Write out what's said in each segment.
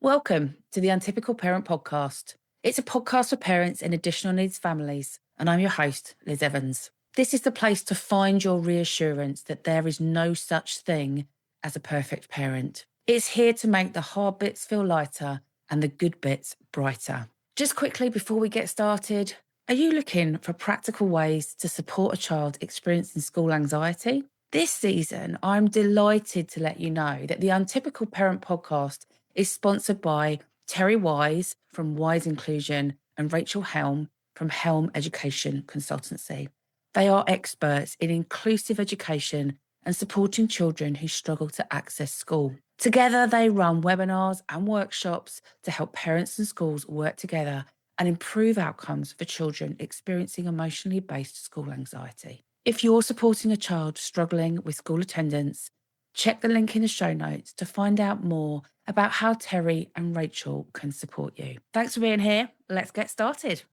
Welcome to the Untypical Parent Podcast. It's a podcast for parents in additional needs families, and I'm your host, Liz Evans. This is the place to find your reassurance that there is no such thing as a perfect parent. It's here to make the hard bits feel lighter and the good bits brighter. Just quickly before we get started, are you looking for practical ways to support a child experiencing school anxiety? This season, I'm delighted to let you know that the Untypical Parent Podcast is sponsored by Terry Wise from Wise Inclusion and Rachel Helm from Helm Education Consultancy. They are experts in inclusive education and supporting children who struggle to access school. Together, they run webinars and workshops to help parents and schools work together and improve outcomes for children experiencing emotionally based school anxiety. If you're supporting a child struggling with school attendance, check the link in the show notes to find out more about how Terry and Rachel can support you. Thanks for being here. Let's get started.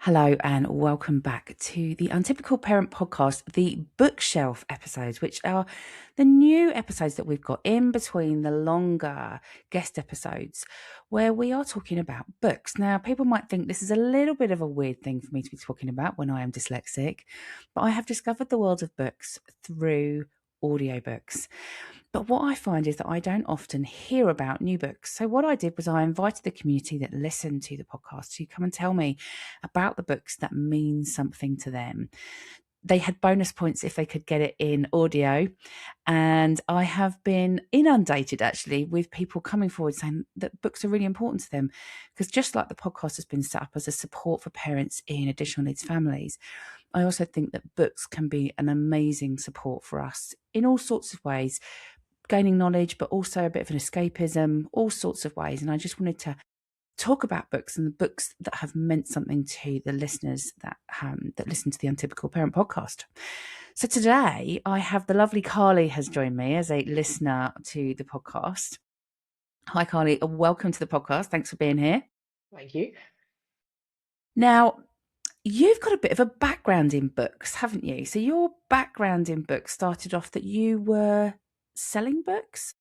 Hello and welcome back to the Untypical Parent Podcast, the Bookshelf episodes, which are the new episodes that we've got in between the longer guest episodes where we are talking about books. Now, people might think this is a little bit of a weird thing for me to be talking about when I am dyslexic, but I have discovered the world of books through audiobooks. But what I find is that I don't often hear about new books. So what I did was I invited the community that listened to the podcast to come and tell me about the books that mean something to them. They had bonus points if they could get it in audio. And I have been inundated actually with people coming forward saying that books are really important to them. Because just like the podcast has been set up as a support for parents in additional needs families, I also think that books can be an amazing support for us in all sorts of ways, gaining knowledge, but also a bit of an escapism, all sorts of ways. And I just wanted to talk about books and the books that have meant something to the listeners that listen to the Untypical Parent Podcast. So today I have the lovely Carly has joined me as a listener to the podcast. Hi, Carly. Welcome to the podcast. Thanks for being here. Thank you. Now, you've got a bit of a background in books, haven't you? So your background in books started off that you were selling books?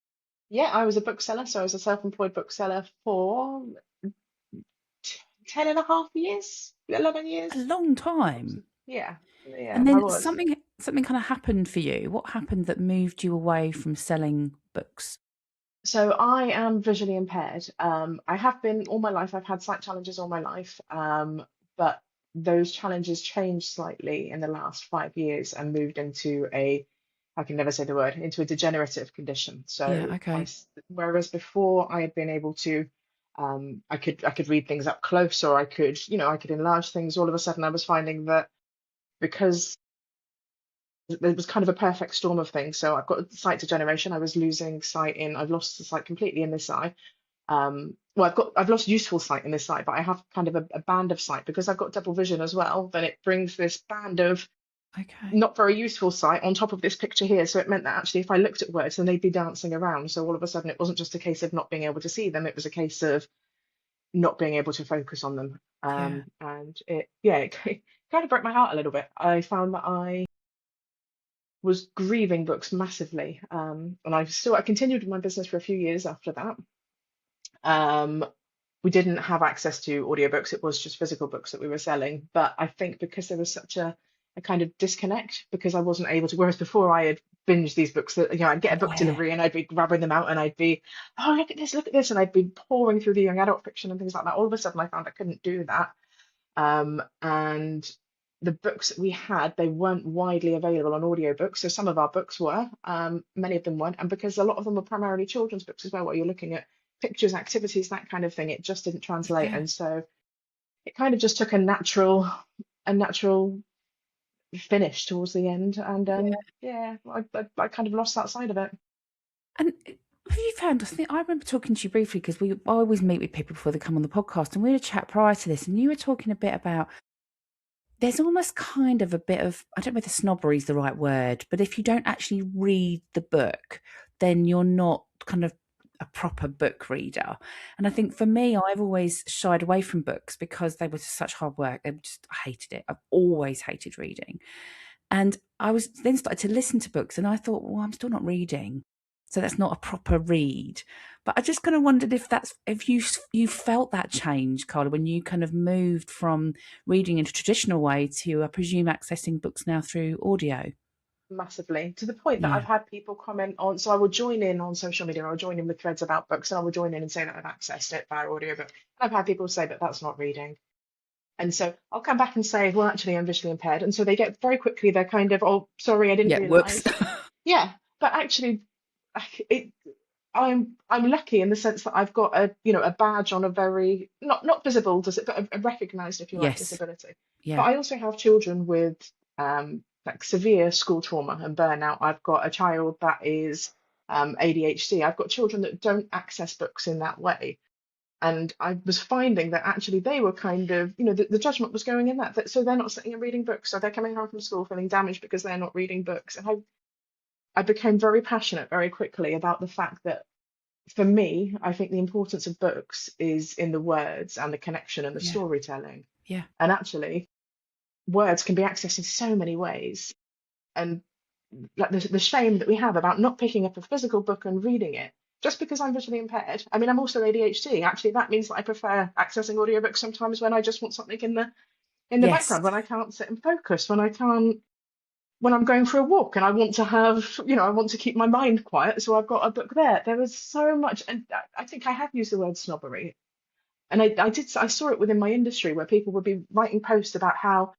Yeah, I was a bookseller, so I was a self-employed bookseller for 10 and a half years, 11 years. A long time. Yeah, And I then was. something kind of happened for you. What happened that moved you away from selling books? So I am visually impaired. I have been all my life. I've had sight challenges all my life, but those challenges changed slightly in the last 5 years and moved into I can never say the word, into a degenerative condition. Yeah, So okay. whereas before I had been able to, I could read things up close, or I could, I could enlarge things. All of a sudden, I was finding that because there was kind of a perfect storm of things. So I've got sight degeneration. I've lost the sight completely in this eye. Well, I've lost useful sight in this sight, but I have kind of a band of sight because I've got double vision as well. Then it brings this band of not very useful sight on top of this picture here. So it meant that actually if I looked at words, then they'd be dancing around. So all of a sudden it wasn't just a case of not being able to see them, it was a case of not being able to focus on them. And it kind of broke my heart a little bit. I found that I was grieving books massively. And I continued with my business for a few years after that. We didn't have access to audiobooks. It was just physical books that we were selling. But I think because there was such a kind of disconnect, because I wasn't able to, whereas before I had binged these books that, I'd get a book delivery and I'd be grabbing them out and I'd be, oh, look at this. And I'd be pouring through the young adult fiction and things like that. All of a sudden I found I couldn't do that. And the books that we had, they weren't widely available on audiobooks. So some of our books were, many of them weren't. And because a lot of them were primarily children's books as well, where you're looking at pictures, activities, that kind of thing, it just didn't translate. And so it kind of just took a natural finish towards the end. And I kind of lost that side of it. And have you found, I remember talking to you briefly because I always meet with people before they come on the podcast, and we had a chat prior to this, and you were talking a bit about there's almost kind of a bit of, I don't know whether snobbery is the right word, but if you don't actually read the book, then you're not kind of a proper book reader. And I think for me, I've always shied away from books because they were such hard work. I hated it. I've always hated reading. And I was then started to listen to books and I thought, well, I'm still not reading. So that's not a proper read. But I just kind of wondered if you felt that change, Carla, when you kind of moved from reading in a traditional way to, I presume, accessing books now through audio. Massively, to the point that I've Yeah. had people comment on, so I will join in on social media, I'll join in with threads about books, and I will join in and say that I've accessed it via audiobook. I've had people say that that's not reading. And so I'll come back and say, well, actually, I'm visually impaired. And so they get very quickly, they're kind of, oh, sorry, I didn't Yeah. Whoops. realize. Yeah, but actually, it, I'm lucky in the sense that I've got a badge on a very not visible, does it, but a recognized, if you like, Yes. disability. But Yeah. I also have children with like severe school trauma and burnout. I've got a child that is ADHD. I've got children that don't access books in that way. And I was finding that actually they were kind of, the judgment was going in that so they're not sitting and reading books, so they're coming home from school feeling damaged because they're not reading books. And I became very passionate very quickly about the fact that for me, I think the importance of books is in the words and the connection and the Yeah. storytelling. Yeah. And actually, words can be accessed in so many ways. And like the shame that we have about not picking up a physical book and reading it just because I'm visually impaired. I mean, I'm also ADHD. Actually, that means that I prefer accessing audiobooks sometimes when I just want something in the Yes. background, when I can't sit and focus, when I'm going for a walk and I want to have, I want to keep my mind quiet, so I've got a book there. There is so much, and I think I have used the word snobbery, and I saw it within my industry where people would be writing posts about how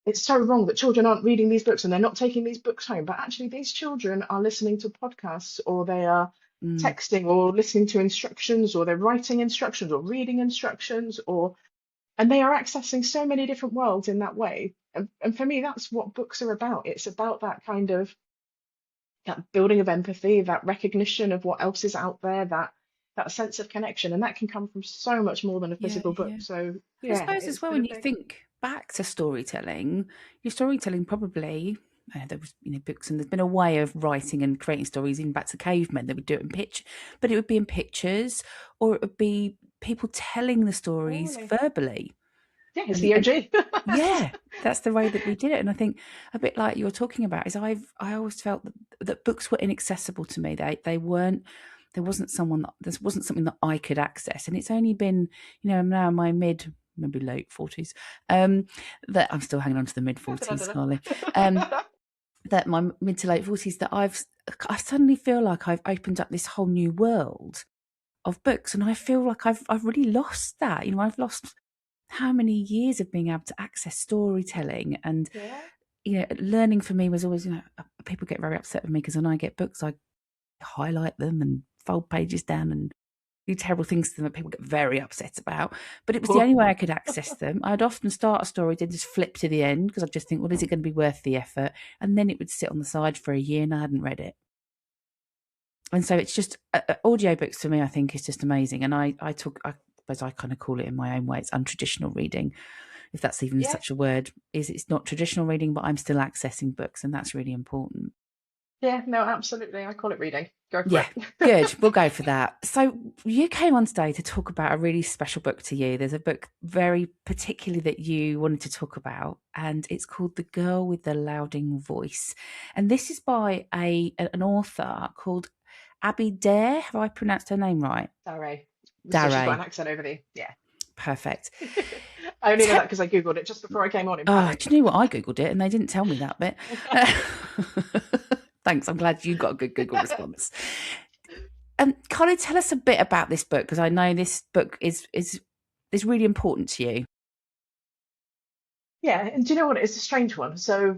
it's so wrong that children aren't reading these books and they're not taking these books home. But actually, these children are listening to podcasts, or they are Mm. texting or listening to instructions, or they're writing instructions or reading instructions, and they are accessing so many different worlds in that way. And for me, that's what books are about. It's about that kind of that building of empathy, that recognition of what else is out there, that sense of connection, and that can come from so much more than a Yeah. physical book. Yeah. So I yeah, suppose as it's well, been when a you big. think back to storytelling, your storytelling probably, there was, books, and there's been a way of writing and creating stories even back to cavemen. They would do it in pitch, but it would be in pictures, or it would be people telling the stories Totally. verbally. Yeah, it's And, the and OG. yeah, that's the way that we did it. And I think a bit like you're talking about is I always felt that books were inaccessible to me. They weren't. There wasn't something that I could access. And it's only been, I'm now in my maybe late 40s, that I'm still hanging on to the mid 40s, Carly. That my mid to late 40s, that I suddenly feel like I've opened up this whole new world of books, and I feel like I've really lost that. I've lost how many years of being able to access storytelling. And Yeah. learning for me was always, people get very upset with me because when I get books, I highlight them and fold pages down and do terrible things to them that people get very upset about. But it was the only way I could access them. I'd often start a story, then just flip to the end because I'd just think, well, is it going to be worth the effort? And then it would sit on the side for a year and I hadn't read it. And so it's just audiobooks for me, I think, is just amazing. And I suppose I kind of call it in my own way, it's untraditional reading, if that's even Yeah. such a word. It's not traditional reading, but I'm still accessing books, and that's really important. Yeah, no, absolutely. I call it reading. Go for Yeah, it. good. We'll go for that. So you came on today to talk about a really special book to you. There's a book very particularly that you wanted to talk about, and it's called The Girl with the Louding Voice. And this is by an author called Abi Daré. Have I pronounced her name right? Daré. So she's got Daré. an accent over the yeah. Perfect. I only know that because I googled it just before I came on in panic. Do you know what? I Googled it and they didn't tell me that bit. Thanks. I'm glad you got a good Google response. Carly, tell us a bit about this book, because I know this book is really important to you. Yeah, and do you know what? It's a strange one. So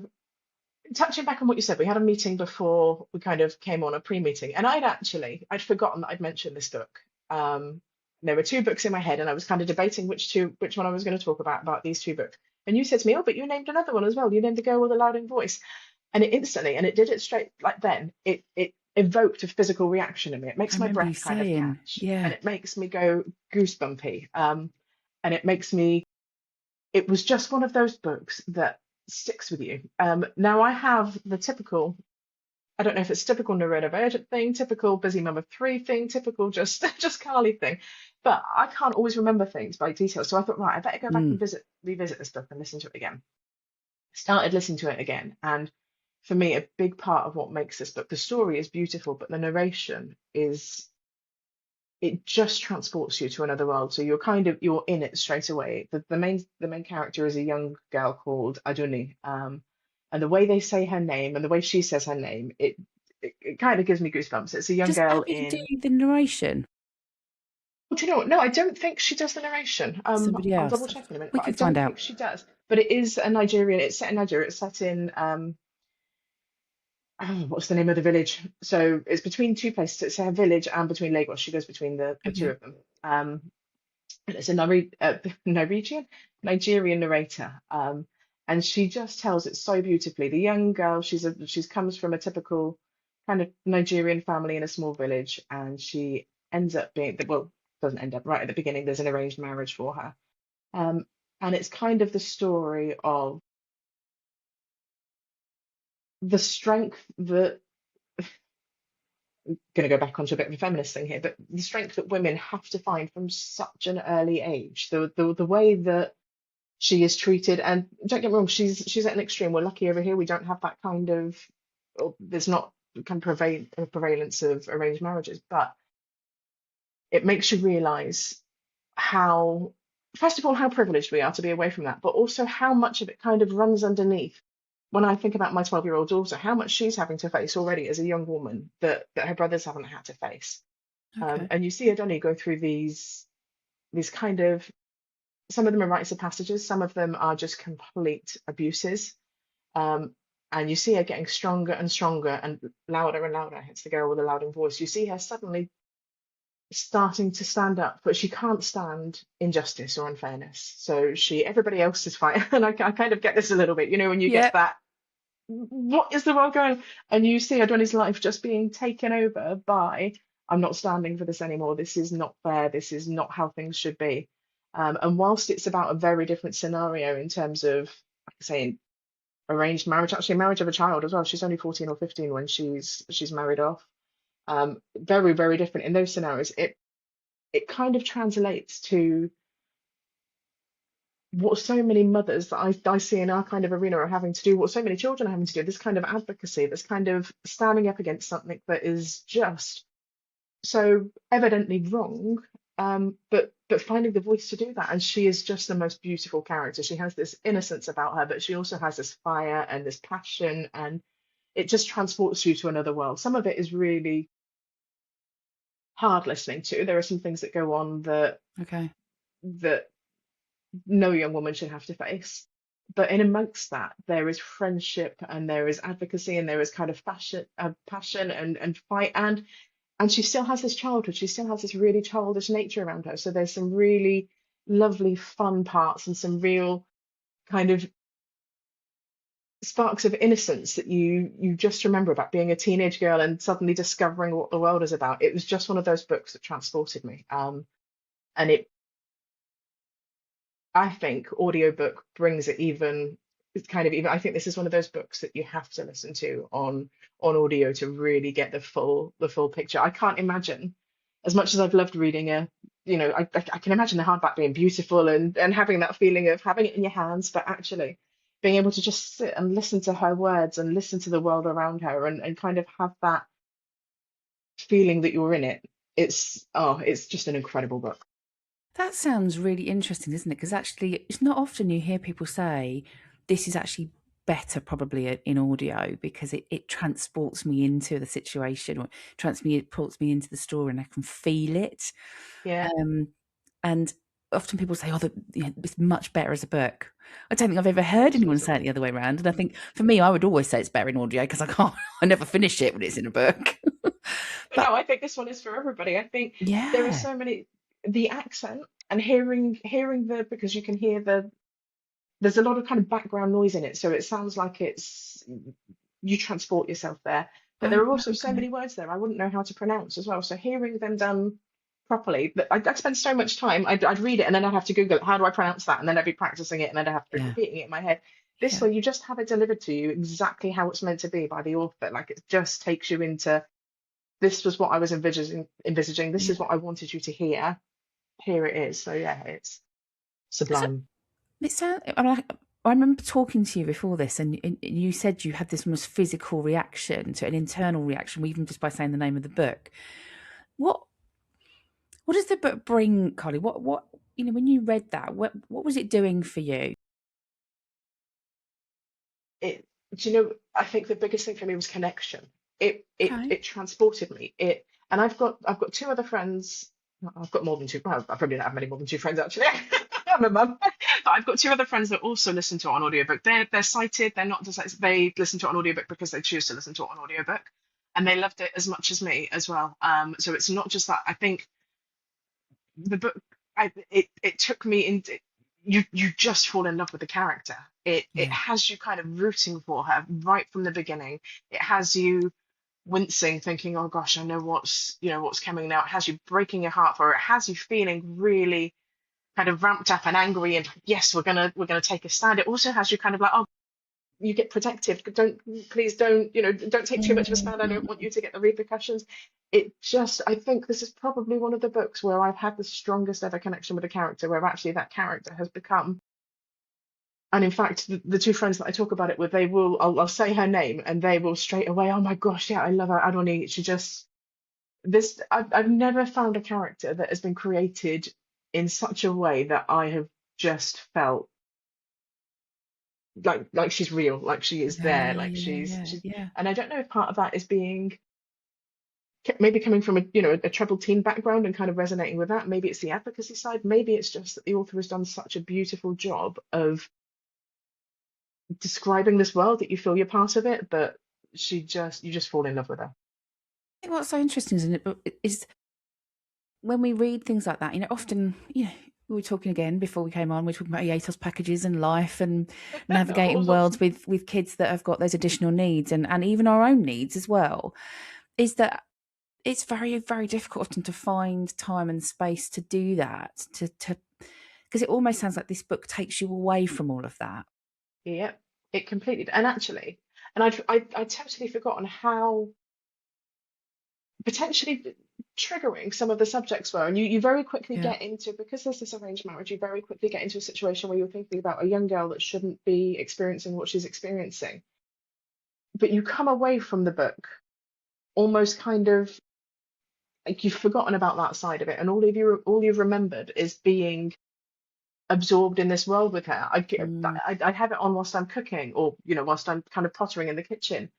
touching back on what you said, we had a meeting before we kind of came on, a pre-meeting, and I'd forgotten that I'd mentioned this book. There were two books in my head, and I was kind of debating which one I was going to talk about these two books. And you said to me, "Oh, but you named another one as well. You named The Girl with a Louding Voice," and it instantly, and it did it straight like then. It evoked a physical reaction in me. It I makes my remember you breath kind of saying, catch, and yeah. it makes me go goosebumpy. And it makes me. It was just one of those books that sticks with you. Now I have the typical, I don't know if it's typical neurodivergent thing, typical busy mum of three thing, typical just just Carly thing, but I can't always remember things by detail. So I thought, right, I better go back and revisit this book and listen to it again. Started listening to it again, and for me, a big part of what makes this book. The story is beautiful, but the narration is, it just transports you to another world. So you're in it straight away. The main character is a young girl called Adjoa, and the way they say her name and the way she says her name, it kind of gives me goosebumps. It's a young Does girl Abby do in. the narration? Oh, do you know what? No, I don't think she does the narration. Somebody I'll double else? check in a minute, We but I can find don't out. think she does. But it is a Nigerian. It's set in Nigeria. It's set in what's the name of the village? So it's between two places. It's her village and between Lagos. She goes between the two Okay. of them. And it's a Nigerian narrator. And she just tells it so beautifully. The young girl, she's comes from a typical kind of Nigerian family in a small village, and she ends up being, well, doesn't end up right at the beginning. There's an arranged marriage for her. And it's kind of the story of the strength that, going to go back onto a bit of a feminist thing here, but the strength that women have to find from such an early age, the way that she is treated. And don't get me wrong, she's at an extreme. We're lucky over here; we don't have that kind of, or there's not kind of prevalence of arranged marriages, but it makes you realise how, first of all, how privileged we are to be away from that, but also how much of it kind of runs underneath. When I think about my 12-year-old daughter, how much she's having to face already as a young woman that her brothers haven't had to face. Okay. And you see Adoni go through these kind of, some of them are rites of passages, some of them are just complete abuses. And you see her getting stronger and stronger and louder. It's the girl with a louder voice. You see her suddenly starting to stand up, but she can't stand injustice or unfairness. So everybody else is fighting. And I kind of get this a little bit, when you Yeah. get that, what is the world going? And you see Adoni's life just being taken over by, I'm not standing for this anymore. This is not fair. This is not how things should be. And whilst it's about a very different scenario in terms of, like I say, arranged marriage, actually marriage of a child as well. She's only 14 or 15 when she's married off. Very, very different in those scenarios. It kind of translates to what so many mothers that I see in our kind of arena are having to do, what so many children are having to do, this kind of advocacy, this kind of standing up against something that is just so evidently wrong, but finding the voice to do that. And she is just the most beautiful character. She has this innocence about her, but she also has this fire and this passion, and it just transports you to another world. Some of it is really hard listening to. There are some things that go on Okay. that no young woman should have to face. But in amongst that, there is friendship and there is advocacy and there is kind of passion and fight, and she still has this childhood. She still has this really childish nature around her. So there's some really lovely, fun parts and some real kind of sparks of innocence that you just remember about being a teenage girl and suddenly discovering what the world is about. It was just one of those books that transported me. And I think audiobook brings it even, it's kind of even, I think this is one of those books that you have to listen to on audio to really get the full picture. I can't imagine, as much as I've loved reading I can imagine the hardback being beautiful and having that feeling of having it in your hands, but actually being able to just sit and listen to her words and listen to the world around her and kind of have that feeling that you're in it. It's just an incredible book. That sounds really interesting, isn't it? Because actually, it's not often you hear people say this is actually better probably in audio, because it transports me into the situation, or transports me into the story, and I can feel it. Yeah, And often people say, it's much better as a book. I don't think I've ever heard it's anyone say it beautiful. the other way around. And I think for me, I would always say it's better in audio because I never finish it when it's in a book. But But no, I think this one is for everybody. I think there are yeah, so many, the accent and hearing because you can hear there's a lot of kind of background noise in it, so it sounds like you transport yourself there. But oh, there are also so okay, many words there I wouldn't know how to pronounce as well. So hearing them done properly, but I'd spend so much time. I'd read it and then I'd have to Google it. How do I pronounce that? And then I'd be practicing it and then I'd have to be yeah, repeating it in my head. This yeah. way, you just have it delivered to you exactly how it's meant to be by the author. Like it just takes you into, this was what I was envisaging. This Yeah. is what I wanted you to hear. Here it is. So yeah, it's So sublime. it sounds. I mean, I remember talking to you before this, and you said you had this almost physical reaction to an internal reaction, even just by saying the name of the book. What does the book bring, Carly? What when you read that, what was it doing for you? I think the biggest thing for me was connection. Okay. It transported me. And I've got two other friends. I've got more than two. Well, I probably don't have many more than two friends actually. I'm a mum, but I've got two other friends that also listen to it on audiobook. They're sighted. They're not dyslexic. They listen to it on audiobook because they choose to listen to it on audiobook, and they loved it as much as me as well. So it's not just that. I think the book, it took me into, you just fall in love with the character. It Yeah. has you kind of rooting for her right from the beginning. It has you wincing, thinking, oh gosh, I know what's coming now. It has you breaking your heart for her. It has you feeling really kind of ramped up and angry and yes, we're gonna take a stand. It also has you kind of like, oh, you get protective. Please don't, don't take too much of a stand. I don't want you to get the repercussions. I think this is probably one of the books where I've had the strongest ever connection with a character, where actually that character has become. And in fact, the two friends that I talk about it with, I'll say her name and they will straight away, oh my gosh, yeah, I love her. Adoni. I've never found a character that has been created in such a way that I have just felt like she's real, like she is Yeah, there, yeah, like yeah, she's. yeah, And I don't know if part of that is being maybe coming from a troubled teen background and kind of resonating with that. Maybe it's the advocacy side. Maybe it's just that the author has done such a beautiful job of describing this world that you feel you're part of it, but you just fall in love with her. I think what's so interesting is when we read things like that, often, we were talking again before we came on, we were talking about EATOS packages and life and All navigating sorts. worlds with kids that have got those additional needs and even our own needs as well, is that it's very, very difficult often to find time and space to do that, to because it almost sounds like this book takes you away from all of that. Yeah, it completely. And actually, and I'd totally forgotten how potentially triggering some of the subjects were. And you very quickly Yeah. get into, because there's this arranged marriage, you very quickly get into a situation where you're thinking about a young girl that shouldn't be experiencing what she's experiencing. But you come away from the book almost kind of like you've forgotten about that side of it, and all you've remembered is being absorbed in this world with her. Mm, I have it on whilst I'm cooking, or whilst I'm kind of pottering in the kitchen,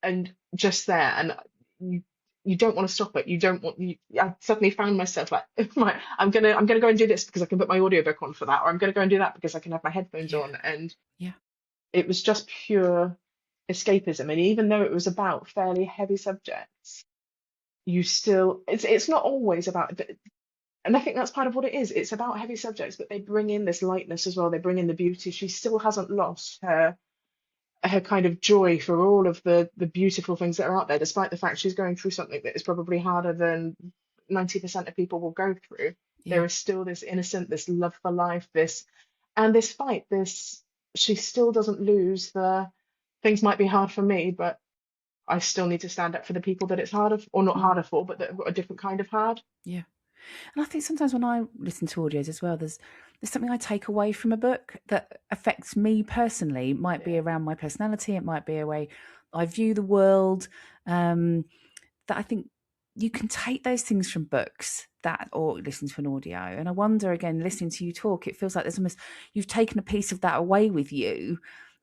and just there, and you you don't want to stop it. You don't want you. I suddenly found myself like, right, I'm gonna go and do this because I can put my audiobook on for that, or I'm gonna go and do that because I can have my headphones yeah. on, and Yeah. it was just pure escapism. And even though it was about fairly heavy subjects, it's not always about. And I think that's part of what it is. It's about heavy subjects, but they bring in this lightness as well. They bring in the beauty. She still hasn't lost her kind of joy for all of the beautiful things that are out there, despite the fact she's going through something that is probably harder than 90% of people will go through. There Yeah. is still this innocent, this love for life, this fight, she still doesn't lose the things might be hard for me, but I still need to stand up for the people that it's harder, or not Mm, harder for, but that have got a different kind of hard. yeah. And I think sometimes when I listen to audios as well, there's something I take away from a book that affects me personally. It might be Yeah. around my personality, it might be a way I view the world. That I think you can take those things from books that or listen to an audio. And I wonder again, listening to you talk, it feels like there's almost you've taken a piece of that away with you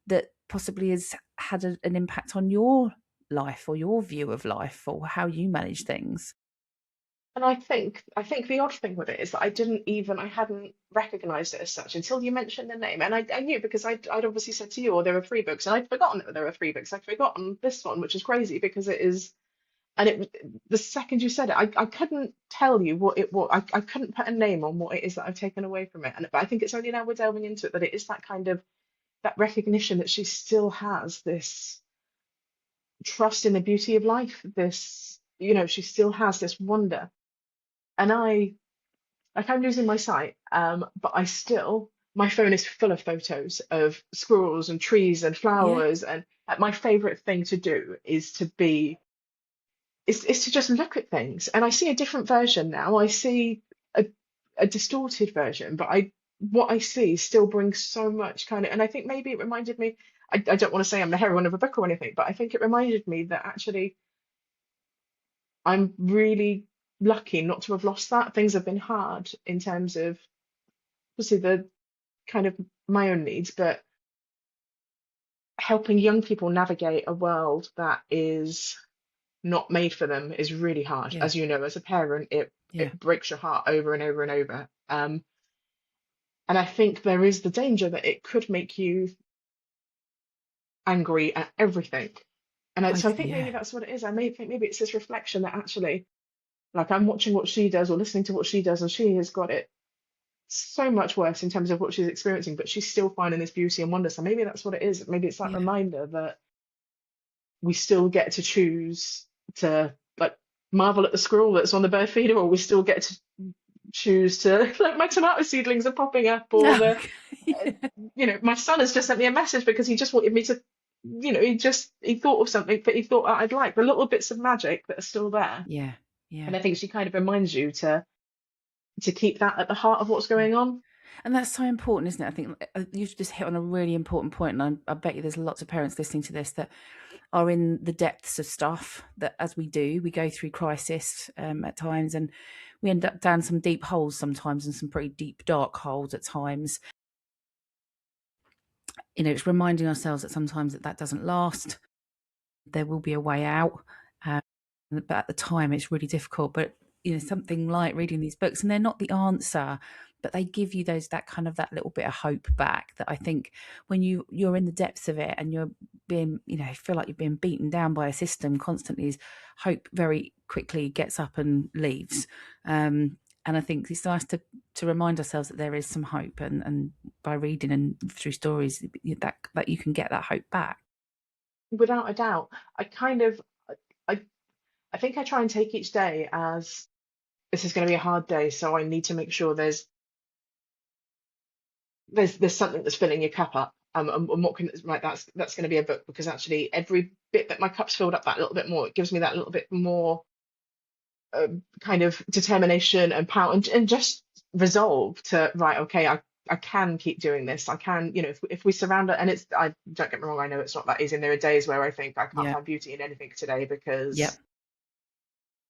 that possibly has had an impact on your life or your view of life or how you manage things. And I think the odd thing with it is that I hadn't recognized it as such until you mentioned the name. And I knew because I'd obviously said to you, oh, there are three books, and I'd forgotten that there were three books. I'd forgotten this one, which is crazy because it is, and the second you said it, I couldn't tell you what it was. I couldn't put a name on what it is that I've taken away from it. But I think it's only now we're delving into it that it is that kind of that recognition that she still has this trust in the beauty of life, she still has this wonder. And I'm losing my sight, but my phone is full of photos of squirrels and trees and Yeah. flowers. And my favorite thing to do is to just look at things. And I see a different version now. I see a, a distorted version, but what I see still brings so much kind of, and I think maybe it reminded me, I don't want to say I'm the heroine of a book or anything, but I think it reminded me that actually I'm really lucky not to have lost that. Things have been hard in terms of obviously the kind of my own needs, but helping young people navigate a world that is not made for them is really hard. Yeah. As you know, as a parent, Yeah. it breaks your heart over and over and over. And I think there is the danger that it could make you angry at everything. So I think maybe Yeah. that's what it is. I may think maybe it's this reflection that actually, like, I'm watching what she does or listening to what she does, and she has got it so much worse in terms of what she's experiencing, but she's still finding this beauty and wonder. So maybe that's what it is. Maybe it's that Yeah. reminder that we still get to choose to, like, marvel at the squirrel that's on the bird feeder, or we still get to choose to, like, my tomato seedlings are popping up, or No. the my son has just sent me a message because he just wanted me to, he thought of something that he thought I'd like, the little bits of magic that are still there. Yeah. Yeah. And I think she kind of reminds you to keep that at the heart of what's Yeah. going on. And that's so important, isn't it? I think you've just hit on a really important point, and I bet you there's lots of parents listening to this that are in the depths of stuff that, as we do, we go through crisis at times, and we end up down some deep holes sometimes, and some pretty deep, dark holes at times. It's reminding ourselves that sometimes that doesn't last. There will be a way out, but at the time it's really difficult. But something like reading these books, and they're not the answer, but they give you that little bit of hope back, that I think when you're in the depths of it and you're being, feel like you're being beaten down by a system constantly, is hope very quickly gets up and leaves. And I think it's nice to remind ourselves that there is some hope, and by reading and through stories that you can get that hope back. Without a doubt. I I think I try and take each day as this is going to be a hard day, so I need to make sure there's something that's filling your cup up. And what can, right, that's going to be a book, because actually every bit that my cup's filled up that little bit more, it gives me that little bit more kind of determination and power, and just resolve to, right, okay, I can keep doing this. I can, if we surround it, and I don't get me wrong, I know it's not that easy. And there are days where I think I can't Yeah. find beauty in anything today Yep. because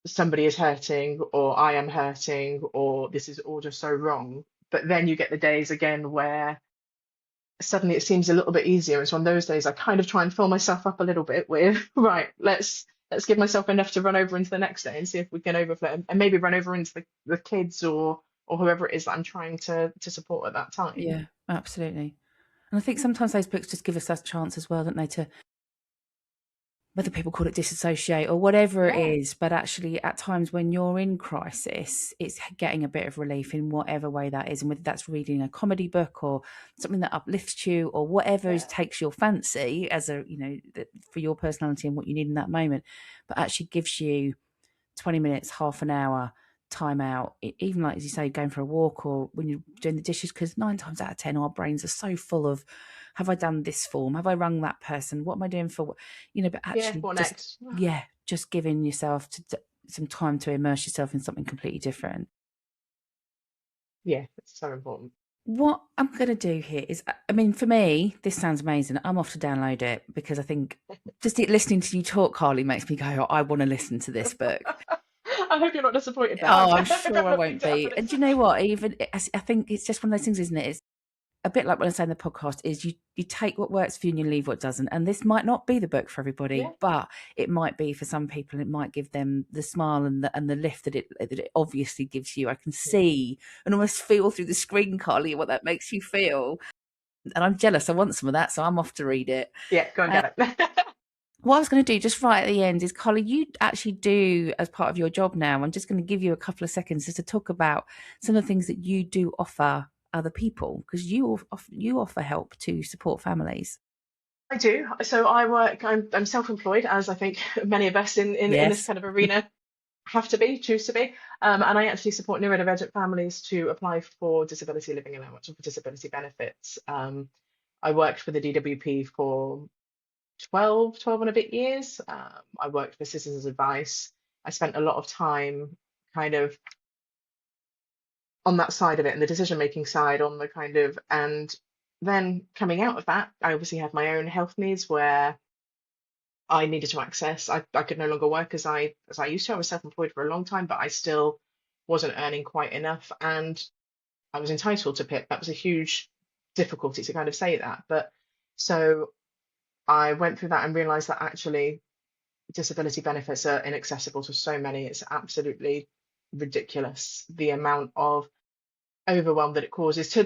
somebody is hurting, or I am hurting, or this is all just so wrong. But then you get the days again where suddenly it seems a little bit easier. And so on those days, I kind of try and fill myself up a little bit with, right, let's give myself enough to run over into the next day and see if we can overflow, and maybe run over into the kids or whoever it is that I'm trying to support at that time. Yeah, absolutely. And I think sometimes those books just give us that chance as well, don't they, to, whether people call it disassociate or whatever it Yeah. is, but actually at times when you're in crisis, it's getting a bit of relief in whatever way that is. And whether that's reading a comedy book or something that uplifts you, or whatever Yeah. takes your fancy as for your personality and what you need in that moment, but actually gives you 20 minutes, half an hour time out, even like, as you say, going for a walk or when you're doing the dishes, because 9 times out of 10 our brains are so full of, have I done this form, have I rung that person, what am I doing for, but Yeah, actually what just, next? just giving yourself some time to immerse yourself in something completely different. Yeah, it's so important. What I'm going to do here is, I mean, for me, this sounds amazing. I'm off to download it, because I think just listening to you talk, Carly, makes me go, oh, I want to listen to this book. I hope you're not disappointed now. Oh, I'm I hope sure I've I not won't picked it up, be. but And it's do you know what? Even I think it's just one of those things, isn't it? It's a bit like what I say in the podcast: is you take what works for you and you leave what doesn't. And this might not be the book for everybody, yeah, but it might be for some people. It might give them the smile and the lift that it obviously gives you. I can yeah, see and almost feel through the screen, Carly, what that makes you feel. And I'm jealous. I want some of that, so I'm off to read it. yeah. Go and get it. What I was going to do just right at the end is, Carly, you actually do, as part of your job now, I'm just going to give you a couple of seconds just to talk about some of the things that you do offer other people, because you offer help to support families. I do. So I work. I'm self-employed, as I think many of us in this Yes. kind of arena have to be, choose to be. And I actually support neurodivergent families to apply for disability living allowance or for disability benefits. I worked for the DWP for 12 and a bit years. I worked for Citizens Advice. I spent a lot of time kind of on that side of it and the decision making side on the kind of, and then coming out of that, I obviously had my own health needs where I needed to access. I could no longer work as I used to. I was self-employed for a long time, but I still wasn't earning quite enough, and I was entitled to PIP. That was a huge difficulty to kind of say that. But so I went through that and realized that actually disability benefits are inaccessible to so many. It's absolutely ridiculous the amount of overwhelm that it causes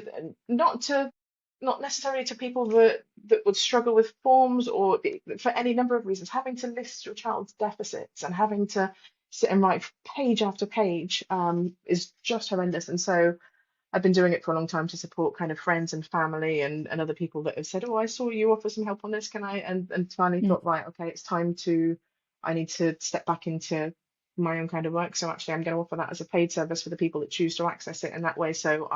not necessarily to people that would struggle with forms or for any number of reasons. Having to list your child's deficits and having to sit and write page after page is just horrendous. And so I've been doing it for a long time to support kind of friends and family and other people that have said, oh, I saw you offer some help on this, can I? And finally Mm. thought, right, okay, it's time to, I need to step back into my own kind of work. So actually I'm going to offer that as a paid service for the people that choose to access it in that way. So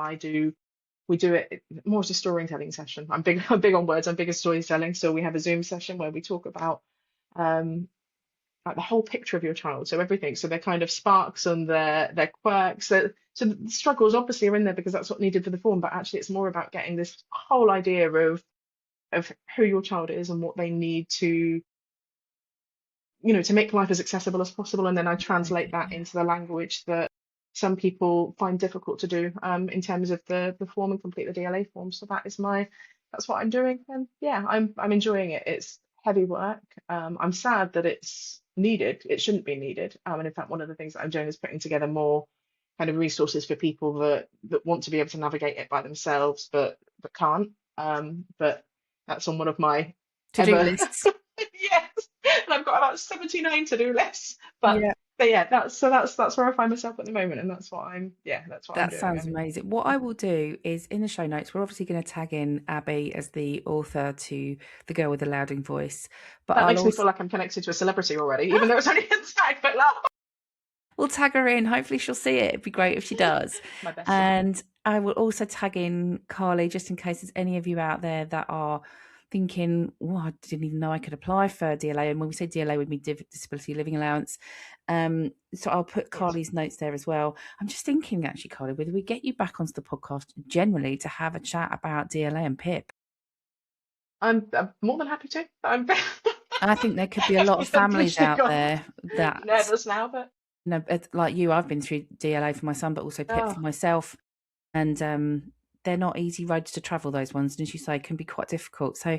we do it more as a storytelling session. I'm big on words, I'm big at storytelling. So we have a Zoom session where we talk about like the whole picture of your child, so everything, so their kind of sparks and their quirks. So the struggles obviously are in there because that's what needed for the form, but actually it's more about getting this whole idea of who your child is and what they need to, to make life as accessible as possible. And then I translate that into the language that some people find difficult to do in terms of the form and complete the DLA form. So that's what I'm doing, and yeah, I'm enjoying it. It's heavy work. I'm sad that it's needed. It shouldn't be needed. And in fact, one of the things that I'm doing is putting together more kind of resources for people that want to be able to navigate it by themselves, but can't. But that's on one of my To-do lists. yes, and I've got about 79 to-do lists. But Yeah. yeah, that's where I find myself at the moment, and that's what I'm That doing. sounds amazing. What I will do is in the show notes, we're obviously going to tag in Abi as the author to The Girl with the Louding Voice. But That I'll makes me also feel like I'm connected to a celebrity already, even though it's only a tag. But we'll tag her in. Hopefully she'll see it. It'd be great if she does. my bestie. And I will also tag in Carly, just in case there's any of you out there that are thinking, oh, I didn't even know I could apply for DLA. And when we say DLA, we mean Disability Living Allowance. So I'll put Carly's notes there as well. I'm just thinking, actually, Carly, whether we get you back onto the podcast generally to have a chat about DLA and PIP. I'm more than happy to. I think there could be a lot of families out there that nervous now, but like you, I've been through DLA for my son, but also PIP for myself, and they're not easy roads to travel, those ones, and as you say, can be quite difficult. So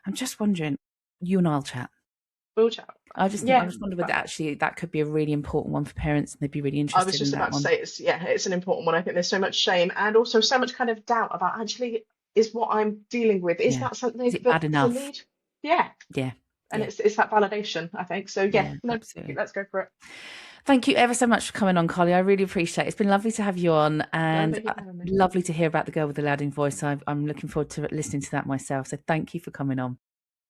I'm just wondering, you and I'll chat. We'll chat. I just wonder whether actually that could be a really important one for parents, and they'd be really interested. I was just in about that to one. say it's an important one. I think there's so much shame and also so much kind of doubt about actually is what I'm dealing with. Is that something Is it bad enough? need? Yeah. And it's that validation, I think. So absolutely. Let's go for it. Thank you ever so much for coming on, Carly. I really appreciate it. It's been lovely to have you on, and lovely to hear about The Girl with the Louding Voice. I'm looking forward to listening to that myself. So thank you for coming on.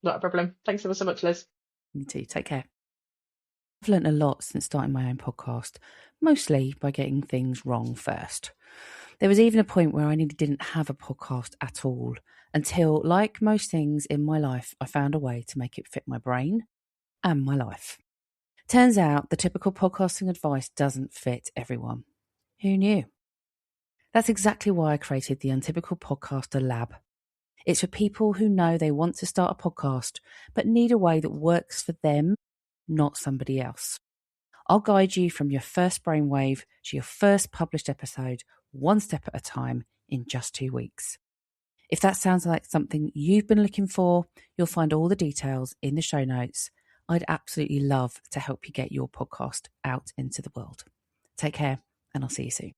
Not a problem. Thanks ever so much, Liz. You too. Take care. I've learned a lot since starting my own podcast, mostly by getting things wrong first. There was even a point where I nearly didn't have a podcast at all, until, like most things in my life, I found a way to make it fit my brain and my life. Turns out the typical podcasting advice doesn't fit everyone. Who knew? That's exactly why I created the Untypical Podcaster Lab. It's for people who know they want to start a podcast, but need a way that works for them, not somebody else. I'll guide you from your first brainwave to your first published episode, one step at a time, in just 2 weeks. If that sounds like something you've been looking for, you'll find all the details in the show notes. I'd absolutely love to help you get your podcast out into the world. Take care, and I'll see you soon.